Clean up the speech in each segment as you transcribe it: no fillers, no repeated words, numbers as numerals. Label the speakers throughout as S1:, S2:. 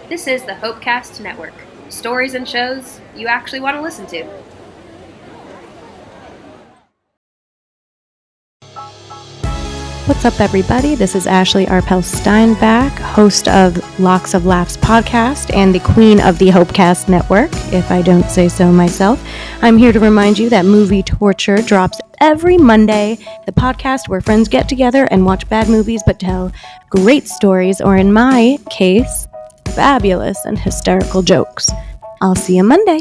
S1: This is the Hopecast Network. Stories and shows you actually want to listen to.
S2: What's up, everybody? This is Ashley Arpel Steinbach, host of Locks of Laughs podcast and the queen of the Hopecast Network, if I don't say so myself. I'm here to remind you that Movie Torture drops every Monday, the podcast where friends get together and watch bad movies but tell great stories, or in my case, fabulous and hysterical jokes. I'll see you Monday.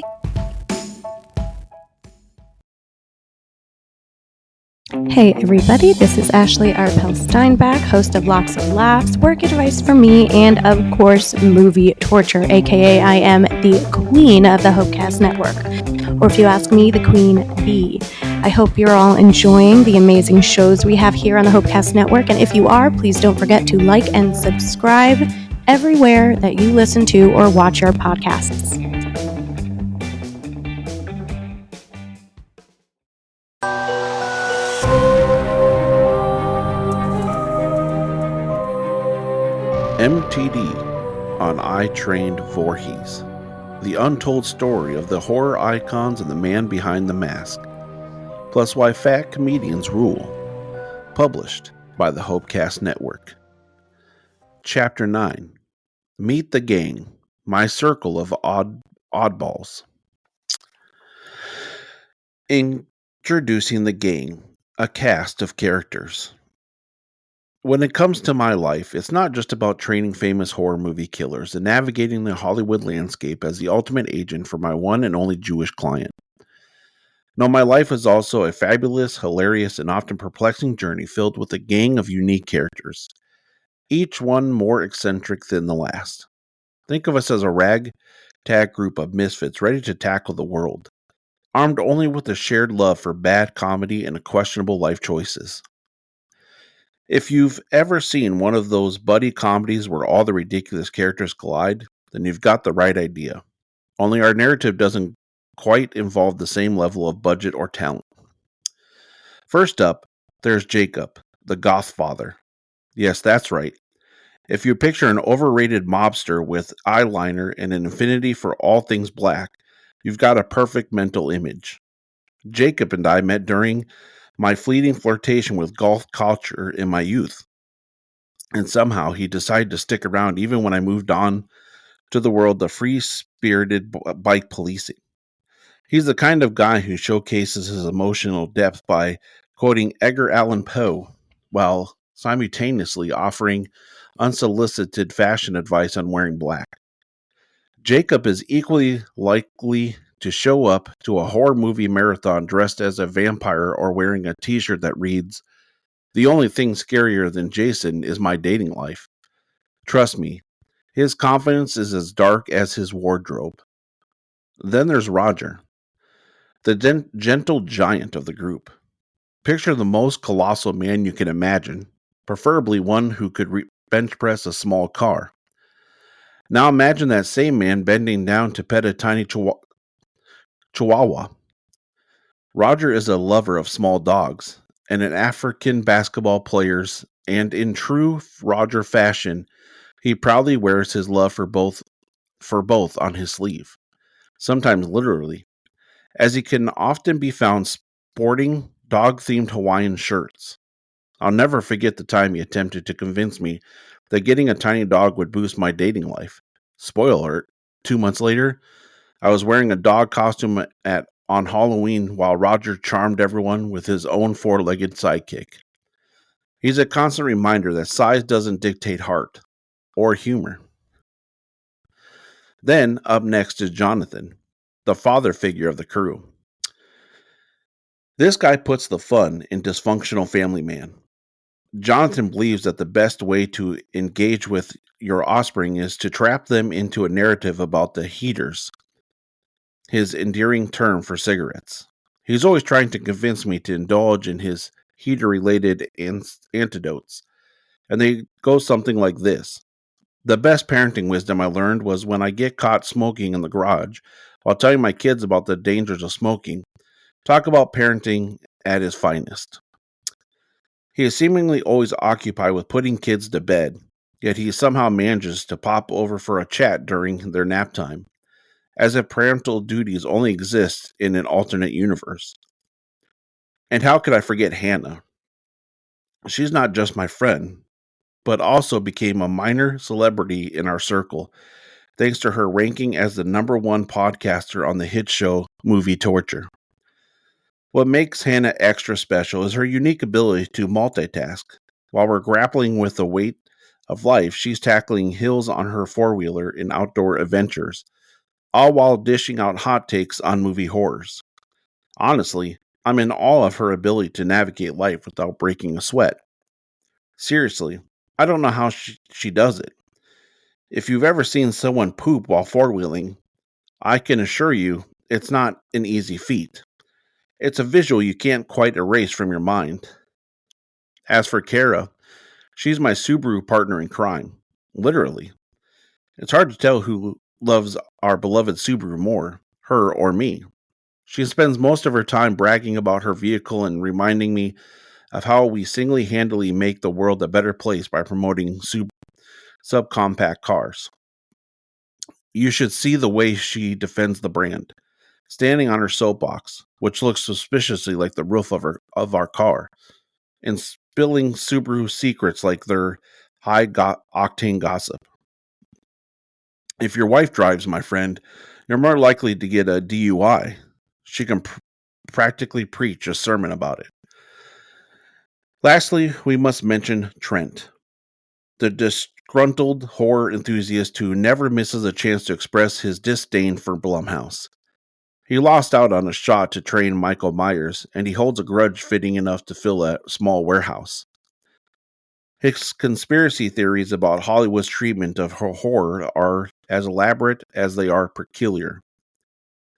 S2: Hey everybody, this is Ashley Arpel Steinbach, host of Locks of Laughs, work advice for me, and of course, Movie Torture, aka I am the queen of the Hopecast Network, or if you ask me, the queen bee. I hope you're all enjoying the amazing shows we have here on the Hopecast Network, and if you are, please don't forget to like and subscribe everywhere that you listen to or watch your podcasts.
S3: MTD on I Trained Voorhees, the untold story of the horror icons and the man behind the mask, plus why fat comedians rule, published by the Hopecast Network. Chapter 9, Meet the Gang, My Circle of Oddballs. Introducing the gang, a cast of characters. When it comes to my life, it's not just about training famous horror movie killers and navigating the Hollywood landscape as the ultimate agent for my one and only Jewish client. No, my life is also a fabulous, hilarious, and often perplexing journey filled with a gang of unique characters, each one more eccentric than the last. Think of us as a ragtag group of misfits ready to tackle the world, armed only with a shared love for bad comedy and questionable life choices. If you've ever seen one of those buddy comedies where all the ridiculous characters collide, then you've got the right idea. Only our narrative doesn't quite involve the same level of budget or talent. First up, there's Jacob, the Gothfather. Yes, that's right. If you picture an overrated mobster with eyeliner and an affinity for all things black, you've got a perfect mental image. Jacob and I met during my fleeting flirtation with golf culture in my youth. And somehow he decided to stick around even when I moved on to the world of free-spirited bike policing. He's the kind of guy who showcases his emotional depth by quoting Edgar Allan Poe while simultaneously offering unsolicited fashion advice on wearing black. Jacob is equally likely to show up to a horror movie marathon dressed as a vampire or wearing a t-shirt that reads, "The only thing scarier than Jason is my dating life." Trust me, his confidence is as dark as his wardrobe. Then there's Roger, the gentle giant of the group. Picture the most colossal man you can imagine, preferably one who could bench press a small car. Now imagine that same man bending down to pet a tiny chihuahua. Roger is a lover of small dogs and an African basketball players, and in true Roger fashion, he proudly wears his love for both on his sleeve, sometimes literally, as he can often be found sporting dog-themed Hawaiian shirts. I'll never forget the time he attempted to convince me that getting a tiny dog would boost my dating life. Spoiler alert, 2 months later, I was wearing a dog costume on Halloween while Roger charmed everyone with his own four-legged sidekick. He's a constant reminder that size doesn't dictate heart or humor. Then, up next is Jonathan, the father figure of the crew. This guy puts the fun in dysfunctional family man. Jonathan believes that the best way to engage with your offspring is to trap them into a narrative about the heaters, his endearing term for cigarettes. He's always trying to convince me to indulge in his heater-related anecdotes, and they go something like this. The best parenting wisdom I learned was when I get caught smoking in the garage while telling my kids about the dangers of smoking. Talk about parenting at its finest. He is seemingly always occupied with putting kids to bed, yet he somehow manages to pop over for a chat during their nap time, as if parental duties only exist in an alternate universe. And how could I forget Hannah? She's not just my friend, but also became a minor celebrity in our circle, thanks to her ranking as the number one podcaster on the hit show Movie Torture. What makes Hannah extra special is her unique ability to multitask. While we're grappling with the weight of life, she's tackling hills on her four wheeler in outdoor adventures, all while dishing out hot takes on movie horrors. Honestly, I'm in awe of her ability to navigate life without breaking a sweat. Seriously, I don't know how she does it. If you've ever seen someone poop while four wheeling, I can assure you it's not an easy feat. It's a visual you can't quite erase from your mind. As for Kara, she's my Subaru partner in crime. Literally. It's hard to tell who loves our beloved Subaru more, her or me. She spends most of her time bragging about her vehicle and reminding me of how we single handedly make the world a better place by promoting subcompact cars. You should see the way she defends the brand, standing on her soapbox, which looks suspiciously like the roof of our car, and spilling Subaru secrets like they're octane gossip. If your wife drives, my friend, you're more likely to get a DUI. She can practically preach a sermon about it. Lastly, we must mention Trent, the disgruntled horror enthusiast who never misses a chance to express his disdain for Blumhouse. He lost out on a shot to train Michael Myers, and he holds a grudge fitting enough to fill a small warehouse. His conspiracy theories about Hollywood's treatment of horror are as elaborate as they are peculiar.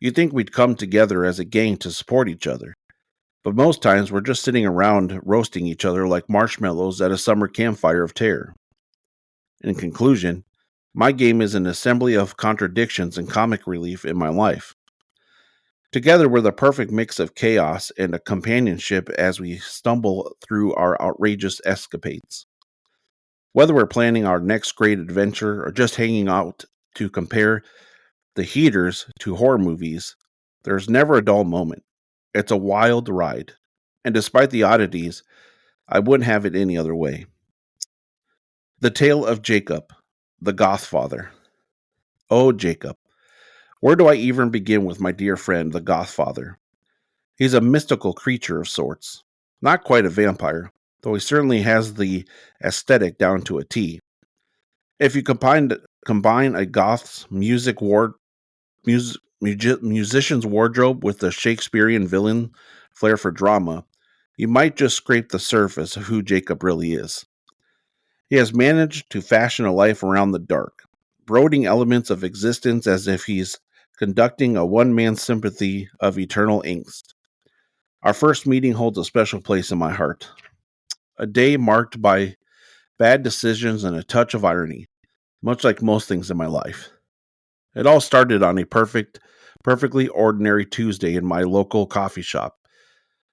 S3: You'd think we'd come together as a gang to support each other, but most times we're just sitting around roasting each other like marshmallows at a summer campfire of terror. In conclusion, my game is an assembly of contradictions and comic relief in my life. Together, we're the perfect mix of chaos and a companionship as we stumble through our outrageous escapades. Whether we're planning our next great adventure or just hanging out to compare the heaters to horror movies, there's never a dull moment. It's a wild ride. And despite the oddities, I wouldn't have it any other way. The Tale of Jacob, the Gothfather. Oh, Jacob. Where do I even begin with my dear friend, the Gothfather? He's a mystical creature of sorts. Not quite a vampire, though he certainly has the aesthetic down to a T. If you combine a goth's musician's wardrobe with the Shakespearean villain flair for drama, you might just scrape the surface of who Jacob really is. He has managed to fashion a life around the dark, brooding elements of existence as if he's conducting a one-man sympathy of eternal angst. Our first meeting holds a special place in my heart. A day marked by bad decisions and a touch of irony, much like most things in my life. It all started on a perfectly ordinary Tuesday in my local coffee shop,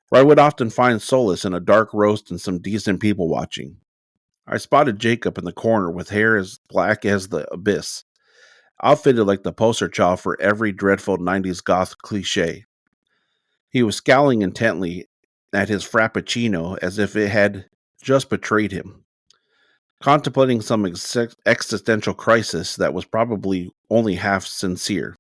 S3: where I would often find solace in a dark roast and some decent people watching. I spotted Jacob in the corner with hair as black as the abyss, outfitted like the poster child for every dreadful 90s goth cliche. He was scowling intently at his frappuccino as if it had just betrayed him, contemplating some existential crisis that was probably only half sincere.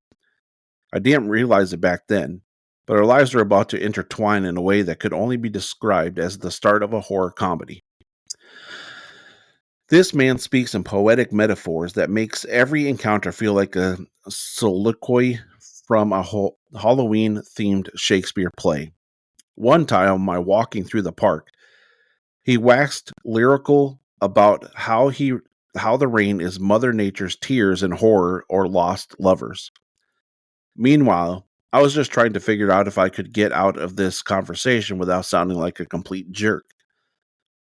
S3: I didn't realize it back then, but our lives were about to intertwine in a way that could only be described as the start of a horror comedy. This man speaks in poetic metaphors that makes every encounter feel like a soliloquy from a Halloween-themed Shakespeare play. One time, while walking through the park, he waxed lyrical about how the rain is Mother Nature's tears in horror or lost lovers. Meanwhile, I was just trying to figure out if I could get out of this conversation without sounding like a complete jerk.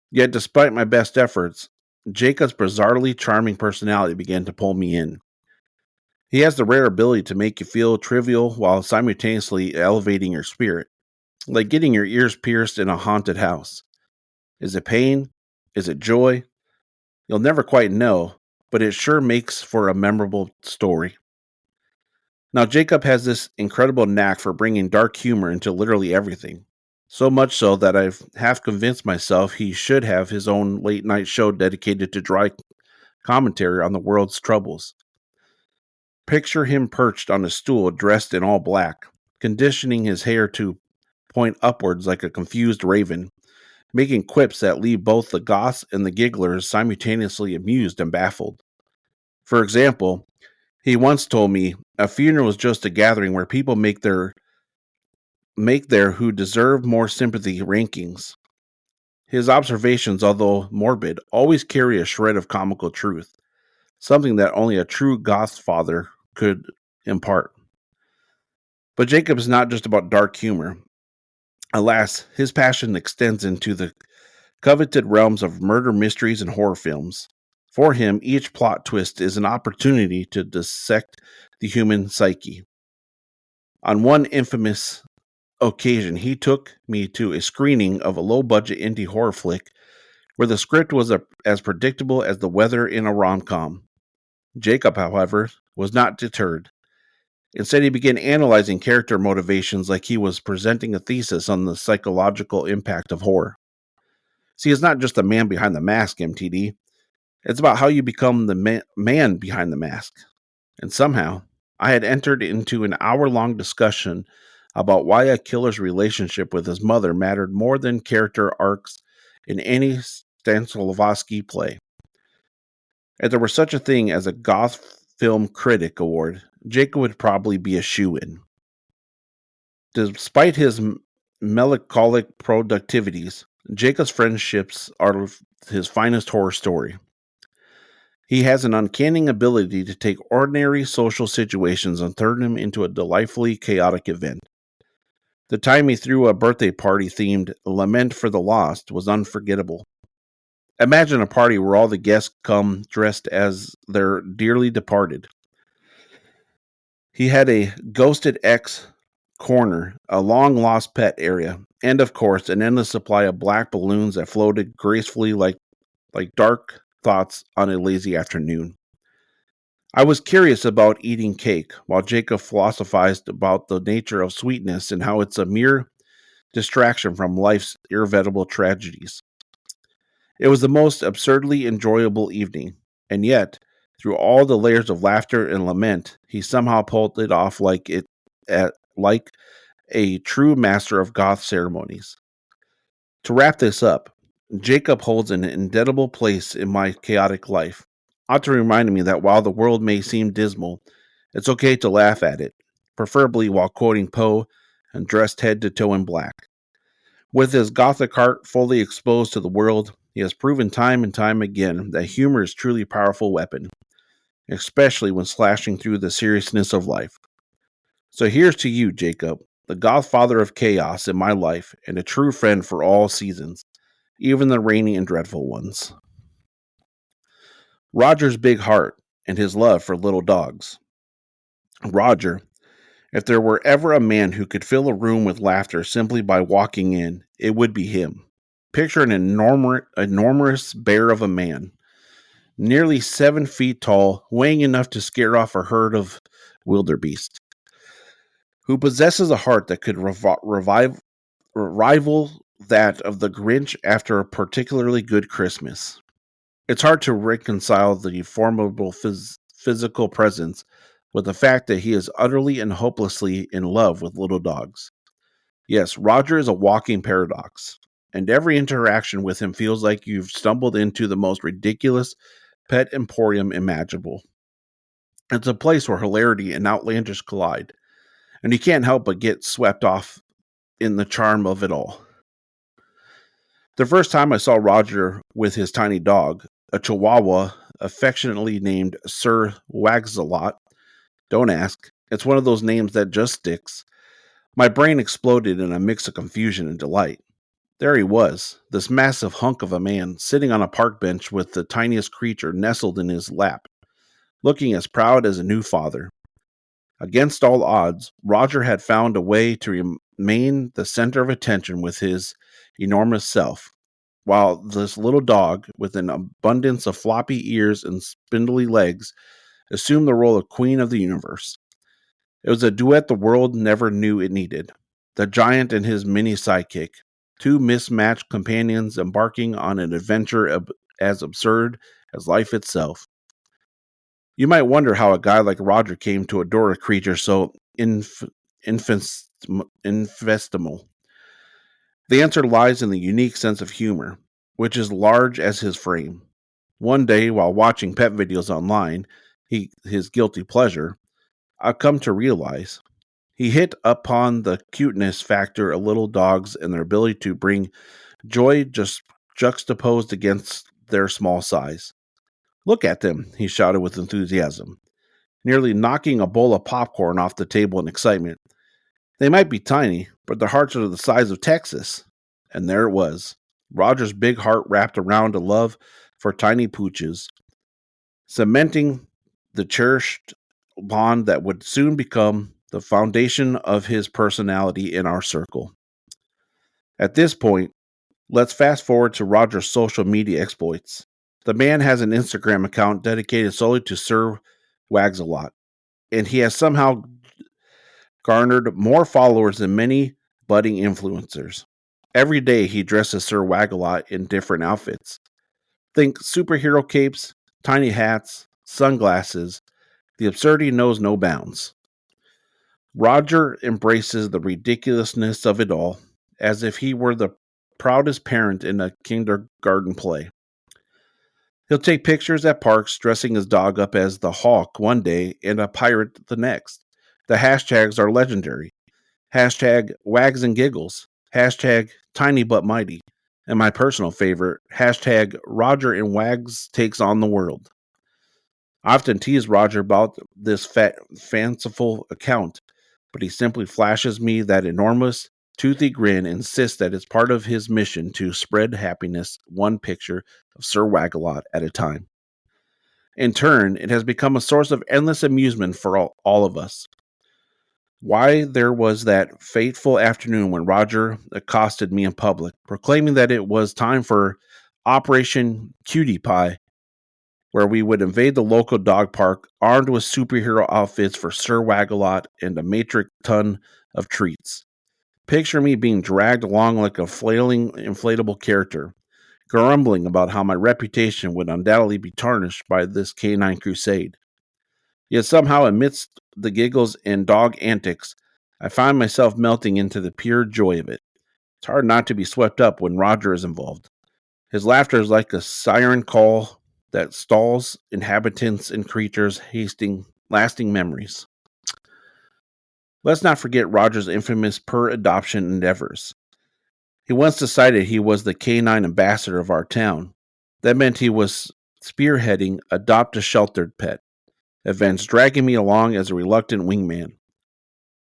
S3: Yet, despite my best efforts, Jacob's bizarrely charming personality began to pull me in. He has the rare ability to make you feel trivial while simultaneously elevating your spirit, like getting your ears pierced in a haunted house. Is it pain? Is it joy? You'll never quite know, but it sure makes for a memorable story. Now, Jacob has this incredible knack for bringing dark humor into literally everything. So much so that I've half convinced myself he should have his own late night show dedicated to dry commentary on the world's troubles. Picture him perched on a stool dressed in all black, conditioning his hair to point upwards like a confused raven, making quips that leave both the goths and the gigglers simultaneously amused and baffled. For example, he once told me a funeral is just a gathering where people make their who deserve more sympathy rankings. His observations, although morbid, always carry a shred of comical truth, something that only a true Gothfather could impart. But Jacob is not just about dark humor. Alas, his passion extends into the coveted realms of murder mysteries and horror films. For him, each plot twist is an opportunity to dissect the human psyche. On one infamous occasion, he took me to a screening of a low budget indie horror flick where the script was as predictable as the weather in a rom com. Jacob, however, was not deterred. Instead, he began analyzing character motivations like he was presenting a thesis on the psychological impact of horror. See, it's not just the man behind the mask, MTD. It's about how you become the man behind the mask. And somehow, I had entered into an hour-long discussion about why a killer's relationship with his mother mattered more than character arcs in any Stanislavski play. If there were such a thing as a Goth Film Critic Award, Jacob would probably be a shoo-in. Despite his melancholic productivities, Jacob's friendships are his finest horror story. He has an uncanny ability to take ordinary social situations and turn them into a delightfully chaotic event. The time he threw a birthday party themed Lament for the Lost was unforgettable. Imagine a party where all the guests come dressed as their dearly departed. He had a ghosted ex corner, a long lost pet area, and of course an endless supply of black balloons that floated gracefully like dark thoughts on a lazy afternoon. I was curious about eating cake, while Jacob philosophized about the nature of sweetness and how it's a mere distraction from life's irrevocable tragedies. It was the most absurdly enjoyable evening, and yet, through all the layers of laughter and lament, he somehow pulled it off like a true master of goth ceremonies. To wrap this up, Jacob holds an indelible place in my chaotic life, often reminding me that while the world may seem dismal, it's okay to laugh at it, preferably while quoting Poe and dressed head to toe in black. With his gothic heart fully exposed to the world, he has proven time and time again that humor is a truly powerful weapon, especially when slashing through the seriousness of life. So here's to you, Jacob, the godfather of chaos in my life and a true friend for all seasons, even the rainy and dreadful ones. Roger's big heart and his love for little dogs. Roger, if there were ever a man who could fill a room with laughter simply by walking in, it would be him. Picture an enormous bear of a man, nearly 7 feet tall, weighing enough to scare off a herd of wildebeest, who possesses a heart that could rival that of the Grinch after a particularly good Christmas. It's hard to reconcile the formidable physical presence with the fact that he is utterly and hopelessly in love with little dogs. Yes, Roger is a walking paradox, and every interaction with him feels like you've stumbled into the most ridiculous pet emporium imaginable. It's a place where hilarity and outlandish collide, and you can't help but get swept off in the charm of it all. The first time I saw Roger with his tiny dog, a Chihuahua affectionately named Sir Wagsalot, don't ask, it's one of those names that just sticks, my brain exploded in a mix of confusion and delight. There he was, this massive hunk of a man, sitting on a park bench with the tiniest creature nestled in his lap, looking as proud as a new father. Against all odds, Roger had found a way to remain the center of attention with his enormous self. while this little dog, with an abundance of floppy ears and spindly legs, assumed the role of queen of the universe. It was a duet the world never knew it needed. The giant and his mini sidekick, two mismatched companions embarking on an adventure as absurd as life itself. You might wonder how a guy like Roger came to adore a creature so infestimal. The answer lies in the unique sense of humor, which is large as his frame. One day, while watching pet videos online, his guilty pleasure, I've come to realize he hit upon the cuteness factor of little dogs and their ability to bring joy just juxtaposed against their small size. Look at them, he shouted with enthusiasm, nearly knocking a bowl of popcorn off the table in excitement. They might be tiny, but their hearts are the size of Texas. And there it was, Roger's big heart wrapped around a love for tiny pooches, cementing the cherished bond that would soon become the foundation of his personality in our circle. At this point, let's fast forward to Roger's social media exploits. The man has an Instagram account dedicated solely to Sir Wags-a-Lot, and he has somehow garnered more followers than many budding influencers. Every day he dresses Sir Wag-a-Lot in different outfits. Think superhero capes, tiny hats, sunglasses. The absurdity knows no bounds. Roger embraces the ridiculousness of it all, as if he were the proudest parent in a kindergarten play. He'll take pictures at parks dressing his dog up as the Hawk one day and a pirate the next. The hashtags are legendary. Hashtag Wags and Giggles. Hashtag Tiny But Mighty. And my personal favorite, hashtag Roger and Wags takes on the world. I often tease Roger about this fanciful account, but he simply flashes me that enormous, toothy grin and insists that it's part of his mission to spread happiness one picture of Sir Wag-a-Lot at a time. In turn, it has become a source of endless amusement for all of us. Why there was that fateful afternoon when Roger accosted me in public, proclaiming that it was time for Operation Cutie Pie, where we would invade the local dog park armed with superhero outfits for Sir Wag-a-Lot and a metric ton of treats. Picture me being dragged along like a flailing inflatable character, grumbling about how my reputation would undoubtedly be tarnished by this canine crusade. Yet somehow, amidst the giggles and dog antics, I find myself melting into the pure joy of it. It's hard not to be swept up when Roger is involved. His laughter is like a siren call that stalls inhabitants and creatures lasting memories. Let's not forget Roger's infamous per-adoption endeavors. He once decided he was the canine ambassador of our town. That meant he was spearheading Adopt a Sheltered Pet events, dragging me along as a reluctant wingman.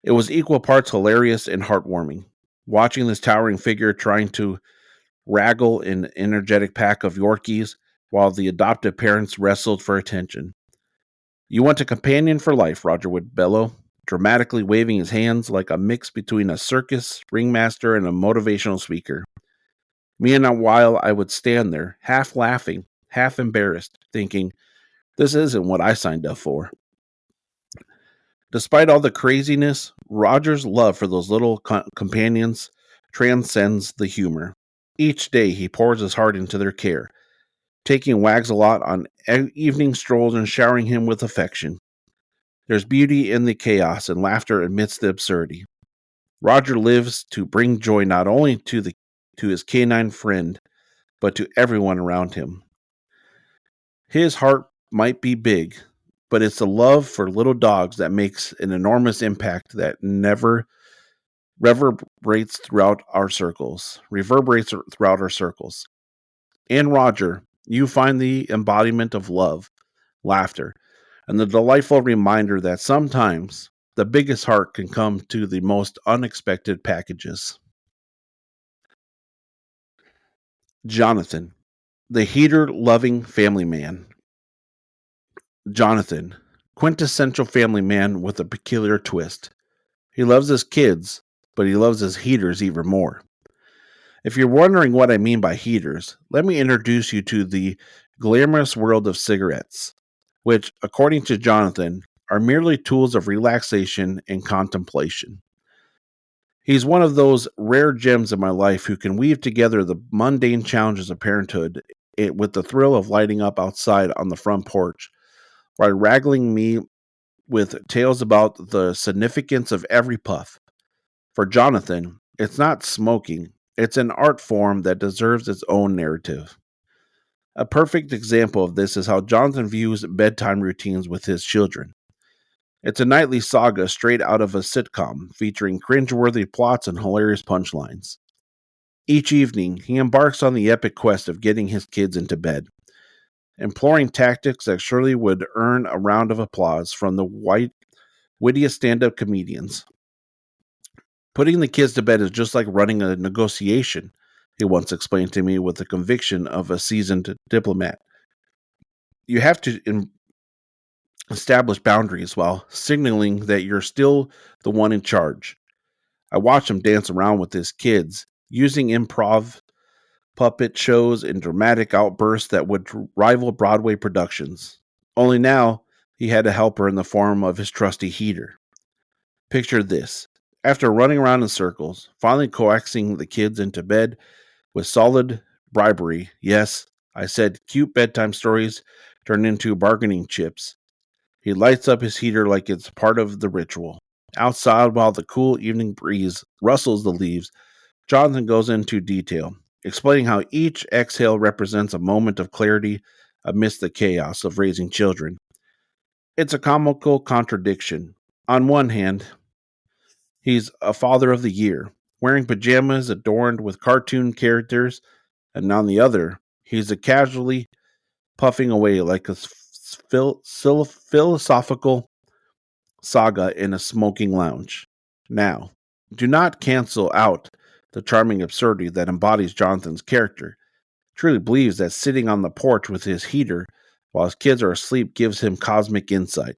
S3: It was equal parts hilarious and heartwarming, watching this towering figure trying to wrangle an energetic pack of Yorkies while the adoptive parents wrestled for attention. You want a companion for life, Roger would bellow, dramatically waving his hands like a mix between a circus ringmaster and a motivational speaker. Meanwhile, I would stand there, half laughing, half embarrassed, thinking, this isn't what I signed up for. Despite all the craziness, Roger's love for those little companions transcends the humor. Each day he pours his heart into their care, taking Wags-a-Lot on evening strolls and showering him with affection. There's beauty in the chaos and laughter amidst the absurdity. Roger lives to bring joy not only to his canine friend, but to everyone around him. His heart might be big, but it's the love for little dogs that makes an enormous impact that never reverberates throughout our circles. In Roger, you find the embodiment of love, laughter, and the delightful reminder that sometimes the biggest heart can come to the most unexpected packages. Jonathan, the heater-loving family man. Jonathan, quintessential family man with a peculiar twist. He loves his kids, but he loves his heaters even more. If you're wondering what I mean by heaters, let me introduce you to the glamorous world of cigarettes, which, according to Jonathan, are merely tools of relaxation and contemplation. He's one of those rare gems in my life who can weave together the mundane challenges of parenthood with the thrill of lighting up outside on the front porch, while wrangling me with tales about the significance of every puff. For Jonathan, it's not smoking, it's an art form that deserves its own narrative. A perfect example of this is how Jonathan views bedtime routines with his children. It's a nightly saga straight out of a sitcom, featuring cringeworthy plots and hilarious punchlines. Each evening, he embarks on the epic quest of getting his kids into bed, employing tactics that surely would earn a round of applause from the wittiest stand-up comedians. Putting the kids to bed is just like running a negotiation, he once explained to me with the conviction of a seasoned diplomat. You have to establish boundaries while signaling that you're still the one in charge. I watch him dance around with his kids, using improv, puppet shows, and dramatic outbursts that would rival Broadway productions. Only now, he had a helper in the form of his trusty heater. Picture this. After running around in circles, finally coaxing the kids into bed with solid bribery, yes, I said cute bedtime stories turn into bargaining chips. He lights up his heater like it's part of the ritual. Outside, while the cool evening breeze rustles the leaves, Jonathan goes into detail, explaining how each exhale represents a moment of clarity amidst the chaos of raising children. It's a comical contradiction. On one hand, he's a father of the year, wearing pajamas adorned with cartoon characters, and on the other, he's a casually puffing away like a philosophical saga in a smoking lounge. Now, do not cancel out the charming absurdity that embodies Jonathan's character. Truly believes that sitting on the porch with his heater while his kids are asleep gives him cosmic insight.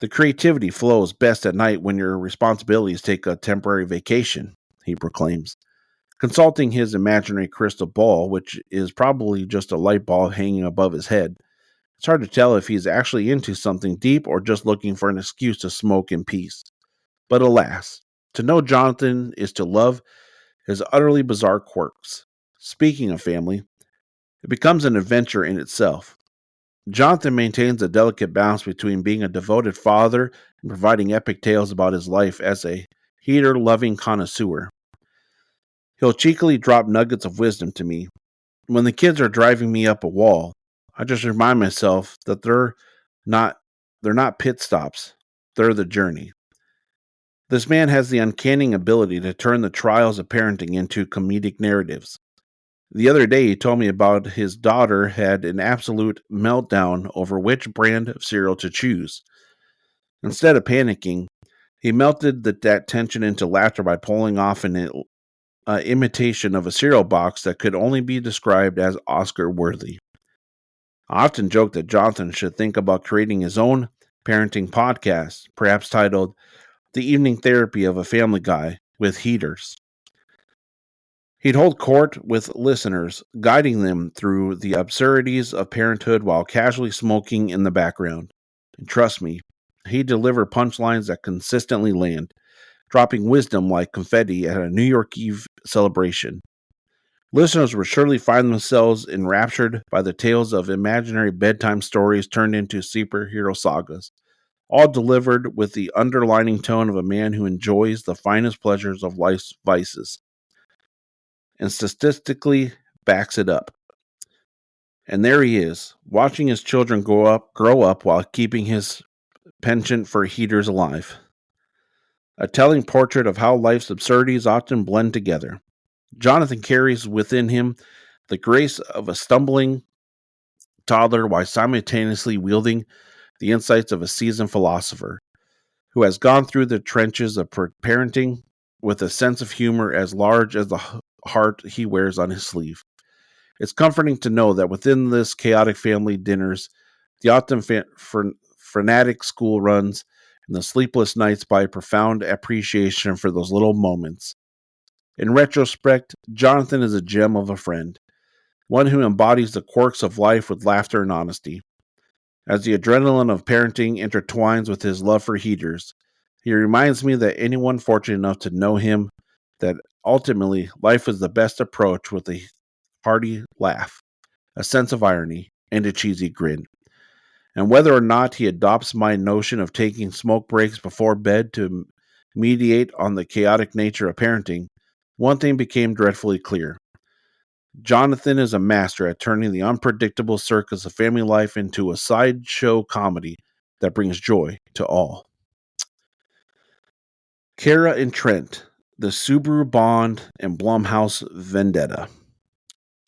S3: The creativity flows best at night when your responsibilities take a temporary vacation, he proclaims, consulting his imaginary crystal ball, which is probably just a light bulb hanging above his head. It's hard to tell if he's actually into something deep or just looking for an excuse to smoke in peace. But alas, to know Jonathan is to love his utterly bizarre quirks. Speaking of family, it becomes an adventure in itself. Jonathan maintains a delicate balance between being a devoted father and providing epic tales about his life as a heater-loving connoisseur. He'll cheekily drop nuggets of wisdom to me. When the kids are driving me up a wall, I just remind myself that not they're not pit stops, they're the journey. This man has the uncanny ability to turn the trials of parenting into comedic narratives. The other day, he told me about his daughter had an absolute meltdown over which brand of cereal to choose. Instead of panicking, he melted that tension into laughter by pulling off an imitation of a cereal box that could only be described as Oscar-worthy. I often joke that Jonathan should think about creating his own parenting podcast, perhaps titled The Evening Therapy of a Family Guy with Heaters. He'd hold court with listeners, guiding them through the absurdities of parenthood while casually smoking in the background. And trust me, he'd deliver punchlines that consistently land, dropping wisdom like confetti at a New York Eve celebration. Listeners would surely find themselves enraptured by the tales of imaginary bedtime stories turned into superhero sagas, all delivered with the underlining tone of a man who enjoys the finest pleasures of life's vices and statistically backs it up. And there he is, watching his children grow up while keeping his penchant for heaters alive. A telling portrait of how life's absurdities often blend together. Jonathan carries within him the grace of a stumbling toddler while simultaneously wielding the insights of a seasoned philosopher who has gone through the trenches of parenting with a sense of humor as large as the heart he wears on his sleeve. It's comforting to know that within this chaotic family dinners, the often frenetic school runs, and the sleepless nights by profound appreciation for those little moments, In retrospect, Jonathan is a gem of a friend, one who embodies the quirks of life with laughter and honesty. As the adrenaline of parenting intertwines with his love for heaters, he reminds me that anyone fortunate enough to know him, that ultimately life is the best approach with a hearty laugh, a sense of irony, and a cheesy grin. And whether or not he adopts my notion of taking smoke breaks before bed to mediate on the chaotic nature of parenting, one thing became dreadfully clear. Jonathan is a master at turning the unpredictable circus of family life into a sideshow comedy that brings joy to all. Kara and Trent, the Subaru Bond and Blumhouse Vendetta.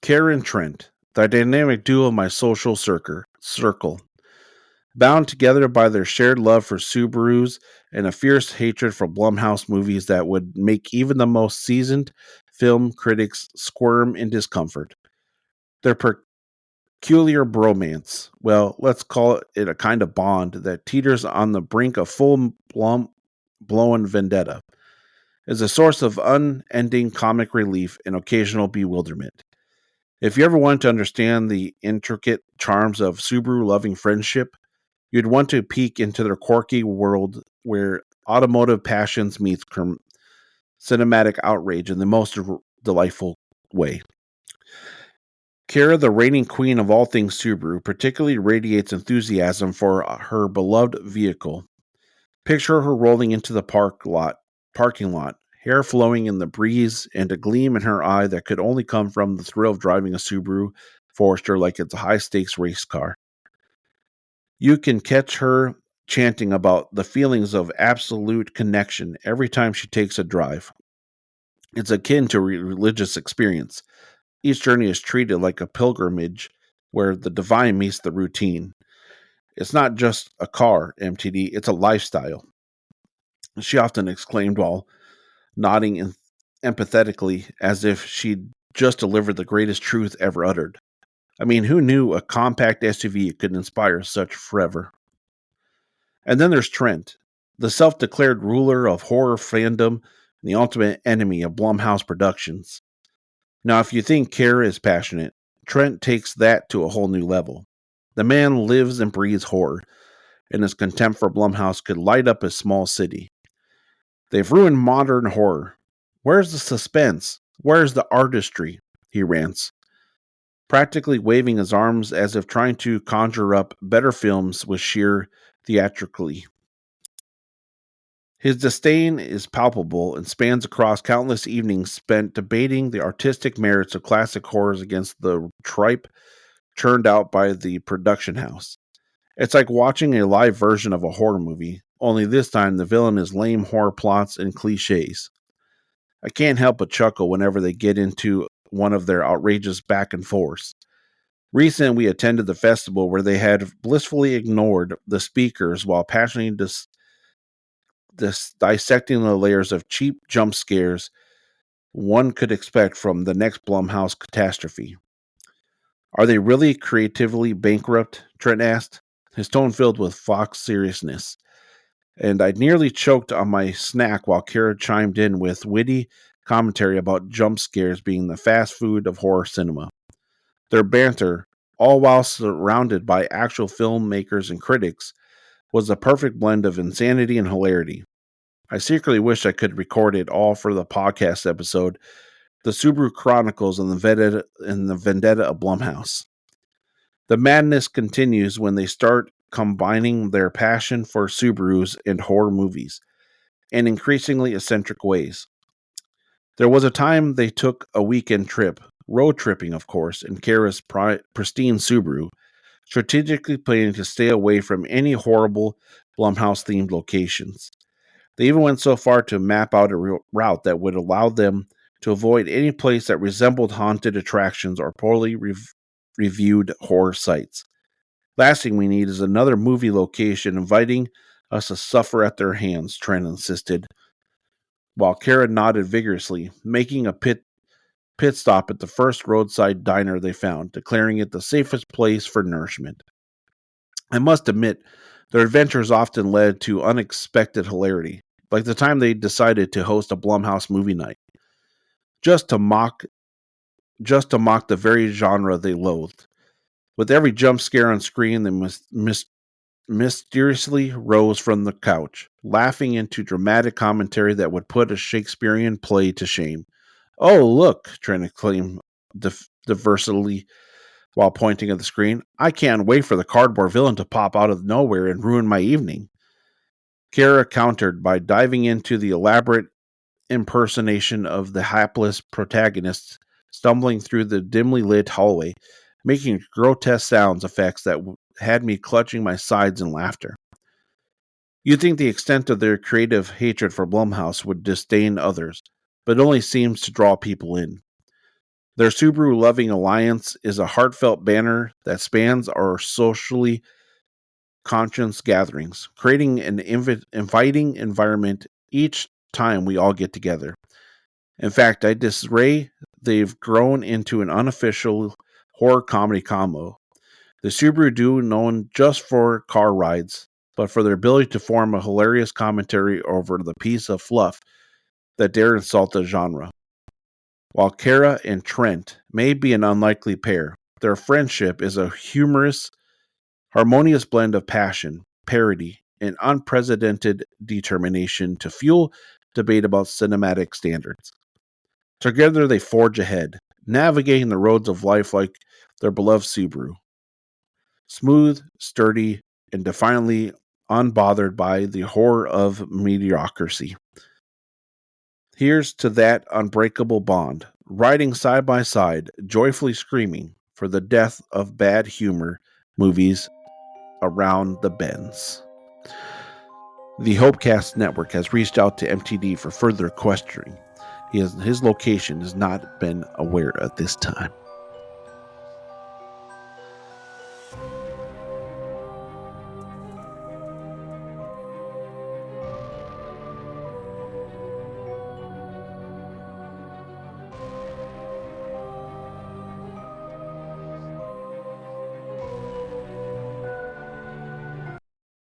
S3: Kara and Trent, the dynamic duo of my social circle, bound together by their shared love for Subarus and a fierce hatred for Blumhouse movies that would make even the most seasoned film critics squirm in discomfort. Their peculiar bromance, well, let's call it a kind of bond that teeters on the brink of full blown vendetta, is a source of unending comic relief and occasional bewilderment. If you ever wanted to understand the intricate charms of Subaru loving friendship, you'd want to peek into their quirky world where automotive passions meets cinematic outrage in the most delightful way. Kara, the reigning queen of all things Subaru, particularly radiates enthusiasm for her beloved vehicle. Picture her rolling into the parking lot, hair flowing in the breeze and a gleam in her eye that could only come from the thrill of driving a Subaru Forester like it's a high-stakes race car. You can catch her chanting about the feelings of absolute connection every time she takes a drive. It's akin to a religious experience. Each journey is treated like a pilgrimage where the divine meets the routine. It's not just a car, MTD, it's a lifestyle. She often exclaimed while nodding empathetically as if she'd just delivered the greatest truth ever uttered. I mean, who knew a compact SUV could inspire such fervor? And then there's Trent, the self-declared ruler of horror fandom and the ultimate enemy of Blumhouse Productions. Now, if you think Kara is passionate, Trent takes that to a whole new level. The man lives and breathes horror, and his contempt for Blumhouse could light up a small city. They've ruined modern horror. Where's the suspense? Where's the artistry? He rants, practically waving his arms as if trying to conjure up better films with sheer theatricality. His disdain is palpable and spans across countless evenings spent debating the artistic merits of classic horrors against the tripe churned out by the production house. It's like watching a live version of a horror movie, only this time the villain is lame horror plots and cliches. I can't help but chuckle whenever they get into one of their outrageous back and forths. Recently, we attended the festival where they had blissfully ignored the speakers while passionately dissecting the layers of cheap jump scares one could expect from the next Blumhouse catastrophe. Are they really creatively bankrupt? Trent asked, his tone filled with fox seriousness. And I nearly choked on my snack while Kara chimed in with witty commentary about jump scares being the fast food of horror cinema. Their banter, all while surrounded by actual filmmakers and critics, was a perfect blend of insanity and hilarity. I secretly wish I could record it all for the podcast episode, The Subaru Chronicles and the Vendetta of Blumhouse. The madness continues when they start combining their passion for Subarus and horror movies in increasingly eccentric ways. There was a time they took a weekend trip, road tripping of course, in Kara's pristine Subaru, strategically planning to stay away from any horrible Blumhouse-themed locations. They even went so far to map out a route that would allow them to avoid any place that resembled haunted attractions or poorly reviewed horror sites. Last thing we need is another movie location inviting us to suffer at their hands, Trent insisted, while Kara nodded vigorously, making a pit stop at the first roadside diner they found, declaring it the safest place for nourishment. I must admit, their adventures often led to unexpected hilarity, like the time they decided to host a Blumhouse movie night. just to mock the very genre they loathed. With every jump scare on screen, they mysteriously rose from the couch, laughing into dramatic commentary that would put a Shakespearean play to shame. "Oh, look," Trent exclaimed diversely while pointing at the screen. "I can't wait for the cardboard villain to pop out of nowhere and ruin my evening." Kara countered by diving into the elaborate impersonation of the hapless protagonist stumbling through the dimly lit hallway, making grotesque sound effects that had me clutching my sides in laughter. You'd think the extent of their creative hatred for Blumhouse would disdain others, but it only seems to draw people in. Their Subaru-loving alliance is a heartfelt banner that spans our socially conscious gatherings, creating an inviting environment each time we all get together. In fact, I disarray they've grown into an unofficial horror comedy combo. The Subaru duo known just for car rides, but for their ability to form a hilarious commentary over the piece of fluff that dare insult the genre. While Kara and Trent may be an unlikely pair, their friendship is a humorous, harmonious blend of passion, parody, and unprecedented determination to fuel debate about cinematic standards. Together they forge ahead, navigating the roads of life like their beloved Subaru. Smooth, sturdy, and defiantly unbothered by the horror of mediocrity. Here's to that unbreakable bond, riding side by side, joyfully screaming for the death of bad humor movies around the bends. The Hopecast Network has reached out to MTD for further questioning. His location has not been aware at this time.